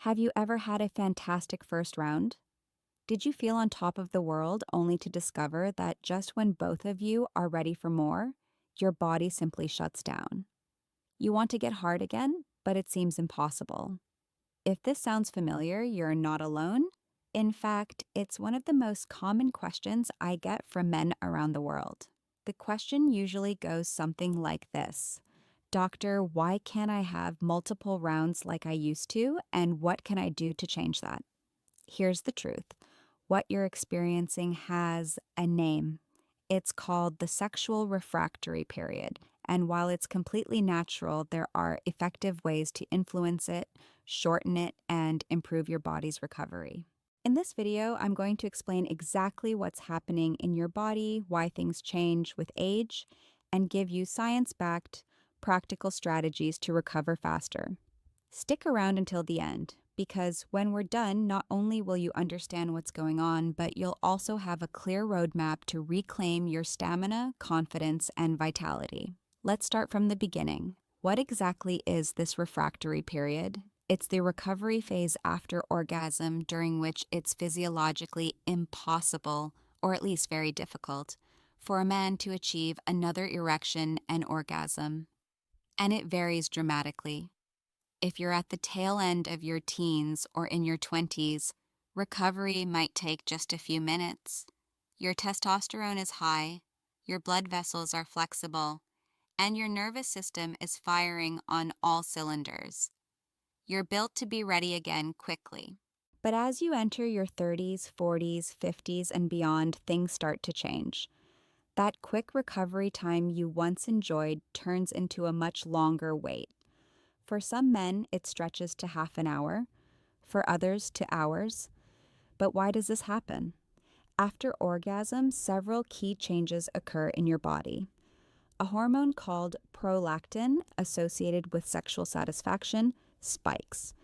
Have you ever had a fantastic first round? Did you feel on top of the world only to discover that just when both of you are ready for more, your body simply shuts down? You want to get hard again, but it seems impossible. If this sounds familiar, you're not alone. In fact, it's one of the most common questions I get from men around the world. The question usually goes something like this: Doctor, why can't I have multiple rounds like I used to, and what can I do to change that? Here's the truth: what you're experiencing has a name. It's called the sexual refractory period. And while it's completely natural, there are effective ways to influence it, shorten it, and improve your body's recovery. In this video, I'm going to explain exactly what's happening in your body, why things change with age, and give you science-backed, practical strategies to recover faster. Stick around until the end, because when we're done, not only will you understand what's going on, but you'll also have a clear roadmap to reclaim your stamina, confidence, and vitality. Let's start from the beginning. What exactly is this refractory period? It's the recovery phase after orgasm, during which it's physiologically impossible, or at least very difficult, for a man to achieve another erection and orgasm. And it varies dramatically. If you're at the tail end of your teens or in your 20s, recovery might take just a few minutes. Your testosterone is high, your blood vessels are flexible, and your nervous system is firing on all cylinders. You're built to be ready again quickly. But as you enter your 30s, 40s, 50s, and beyond, things start to change. That quick recovery time you once enjoyed turns into a much longer wait. For some men, it stretches to half an hour, for others to hours. But why does this happen? After orgasm, several key changes occur in your body. A hormone called prolactin, associated with sexual satisfaction, spikes.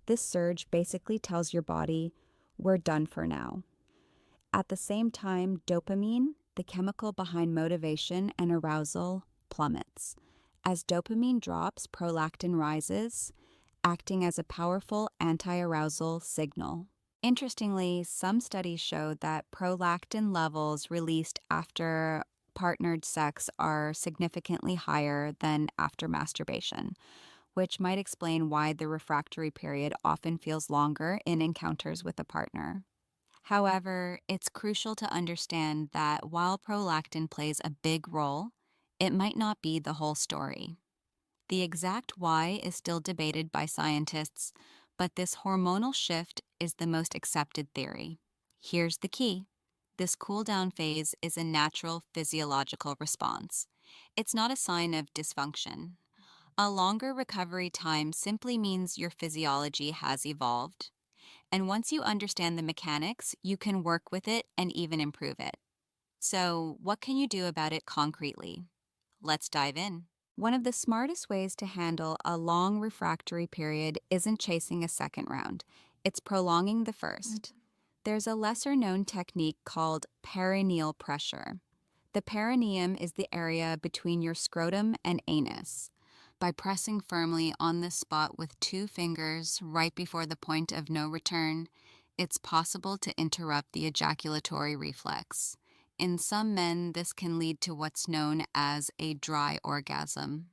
This surge basically tells your body, we're done for now. At the same time, dopamine, the chemical behind motivation and arousal, plummets. As dopamine drops, prolactin rises, acting as a powerful anti-arousal signal. Interestingly, some studies show that prolactin levels released after partnered sex are significantly higher than after masturbation, which might explain why the refractory period often feels longer in encounters with a partner. However, it's crucial to understand that while prolactin plays a big role, it might not be the whole story. The exact why is still debated by scientists, but this hormonal shift is the most accepted theory. Here's the key: this cool-down phase is a natural physiological response. It's not a sign of dysfunction. A longer recovery time simply means your physiology has evolved. And once you understand the mechanics, you can work with it and even improve it. So, what can you do about it concretely? Let's dive in. One of the smartest ways to handle a long refractory period isn't chasing a second round, it's prolonging the first. There's a lesser-known technique called perineal pressure. The perineum is the area between your scrotum and anus. By pressing firmly on this spot with 2 fingers right before the point of no return, it's possible to interrupt the ejaculatory reflex. In some men, this can lead to what's known as a dry orgasm.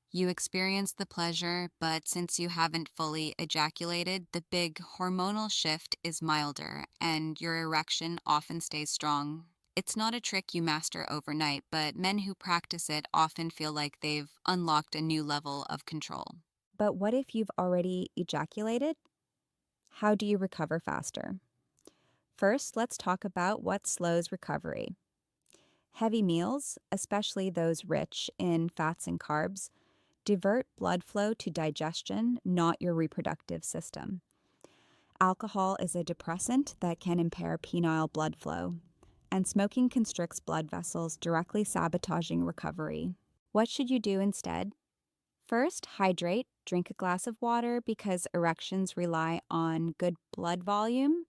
You experience the pleasure, but since you haven't fully ejaculated, the big hormonal shift is milder, and your erection often stays strong. It's not a trick you master overnight, but men who practice it often feel like they've unlocked a new level of control. But what if you've already ejaculated? How do you recover faster? First, let's talk about what slows recovery. Heavy meals, especially those rich in fats and carbs, divert blood flow to digestion, not your reproductive system. Alcohol is a depressant that can impair penile blood flow, and smoking constricts blood vessels, directly sabotaging recovery. What should you do instead? First, hydrate. Drink a glass of water because erections rely on good blood volume.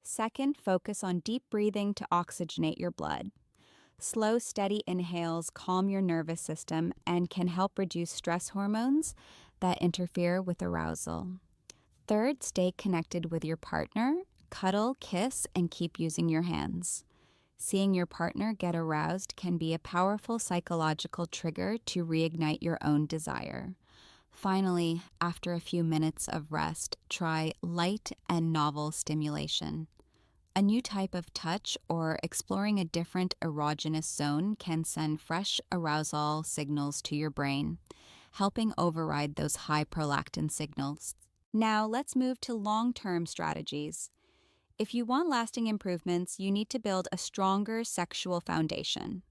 Second, focus on deep breathing to oxygenate your blood. Slow, steady inhales calm your nervous system and can help reduce stress hormones that interfere with arousal. Third, stay connected with your partner. Cuddle, kiss, and keep using your hands. Seeing your partner get aroused can be a powerful psychological trigger to reignite your own desire. Finally, after a few minutes of rest, try light and novel stimulation. A new type of touch or exploring a different erogenous zone can send fresh arousal signals to your brain, helping override those high prolactin signals. Now, let's move to long-term strategies. If you want lasting improvements, you need to build a stronger sexual foundation.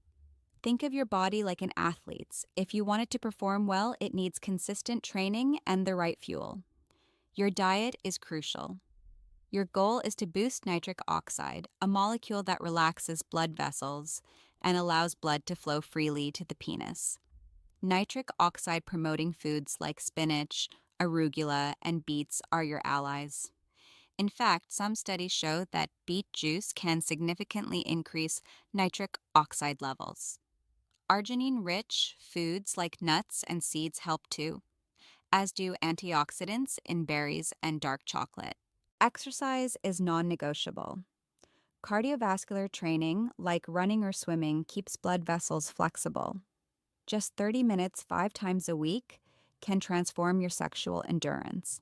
Think of your body like an athlete's. If you want it to perform well, it needs consistent training and the right fuel. Your diet is crucial. Your goal is to boost nitric oxide, a molecule that relaxes blood vessels and allows blood to flow freely to the penis. Nitric oxide promoting foods like spinach, arugula, and beets are your allies. In fact, some studies show that beet juice can significantly increase nitric oxide levels. Arginine-rich foods like nuts and seeds help too, as do antioxidants in berries and dark chocolate. Exercise is non-negotiable. Cardiovascular training, like running or swimming, keeps blood vessels flexible. Just 30 minutes 5 times a week can transform your sexual endurance.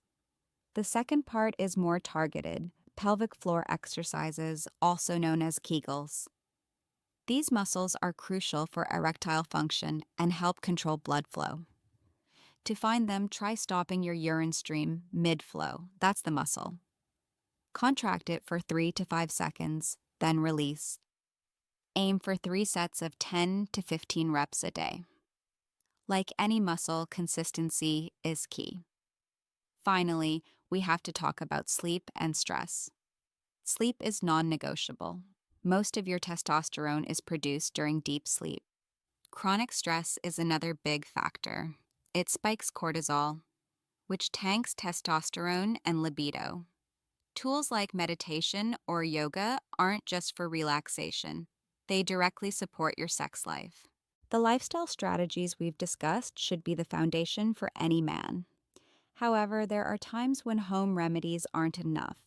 The second part is more targeted, pelvic floor exercises, also known as Kegels. These muscles are crucial for erectile function and help control blood flow. To find them, try stopping your urine stream mid-flow. That's the muscle. Contract it for 3 to 5 seconds, then release. Aim for 3 sets of 10 to 15 reps a day. Like any muscle, consistency is key. Finally, we have to talk about sleep and stress. Sleep is non-negotiable. Most of your testosterone is produced during deep sleep. Chronic stress is another big factor. It spikes cortisol, which tanks testosterone and libido. Tools like meditation or yoga aren't just for relaxation. They directly support your sex life. The lifestyle strategies we've discussed should be the foundation for any man. However, there are times when home remedies aren't enough,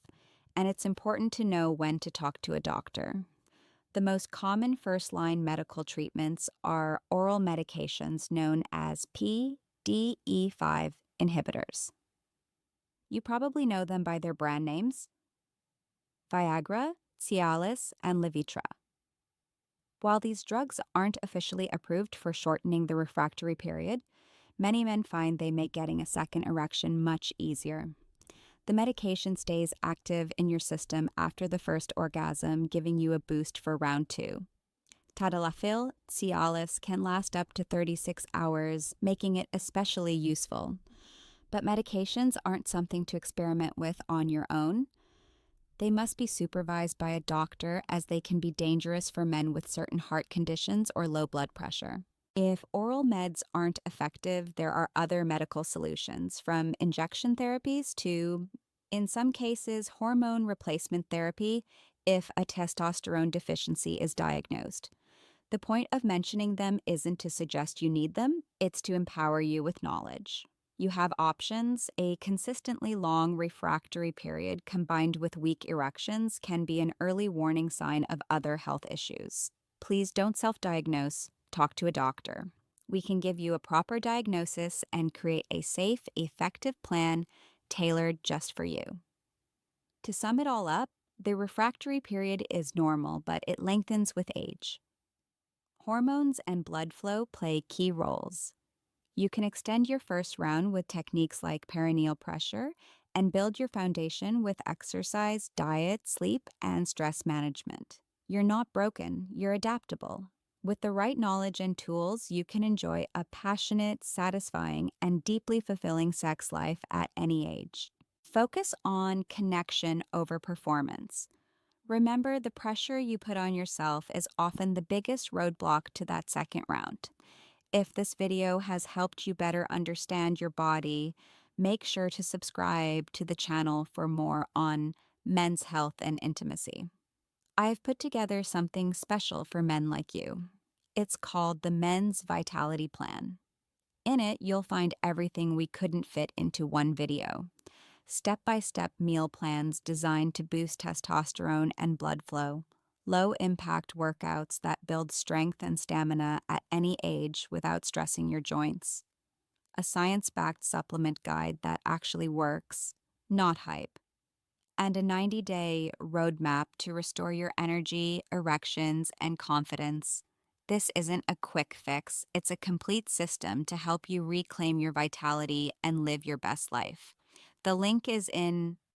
and it's important to know when to talk to a doctor. The most common first-line medical treatments are oral medications known as PDE5 inhibitors. You probably know them by their brand names: Viagra, Cialis, and Levitra. While these drugs aren't officially approved for shortening the refractory period, many men find they make getting a second erection much easier. The medication stays active in your system after the first orgasm, giving you a boost for round 2. Tadalafil, Cialis can last up to 36 hours, making it especially useful. But medications aren't something to experiment with on your own. They must be supervised by a doctor, as they can be dangerous for men with certain heart conditions or low blood pressure. If oral meds aren't effective, there are other medical solutions, from injection therapies to, in some cases, hormone replacement therapy if a testosterone deficiency is diagnosed. The point of mentioning them isn't to suggest you need them, it's to empower you with knowledge. You have options. A consistently long refractory period combined with weak erections can be an early warning sign of other health issues. Please don't self-diagnose. Talk to a doctor. We can give you a proper diagnosis and create a safe, effective plan tailored just for you. To sum it all up, the refractory period is normal, but it lengthens with age. Hormones and blood flow play key roles. You can extend your first round with techniques like perineal pressure and build your foundation with exercise, diet, sleep, and stress management. You're not broken, you're adaptable. With the right knowledge and tools, you can enjoy a passionate, satisfying, and deeply fulfilling sex life at any age. Focus on connection over performance. Remember, the pressure you put on yourself is often the biggest roadblock to that second round. If this video has helped you better understand your body, make sure to subscribe to the channel for more on men's health and intimacy. I have put together something special for men like you. It's called the Men's Vitality Plan. In it, you'll find everything we couldn't fit into one video. Step-by-step meal plans designed to boost testosterone and blood flow, low-impact workouts that build strength and stamina at any age without stressing your joints, a science-backed supplement guide that actually works, not hype, and a 90-day roadmap to restore your energy, erections, and confidence. This isn't a quick fix, it's a complete system to help you reclaim your vitality and live your best life. The link is in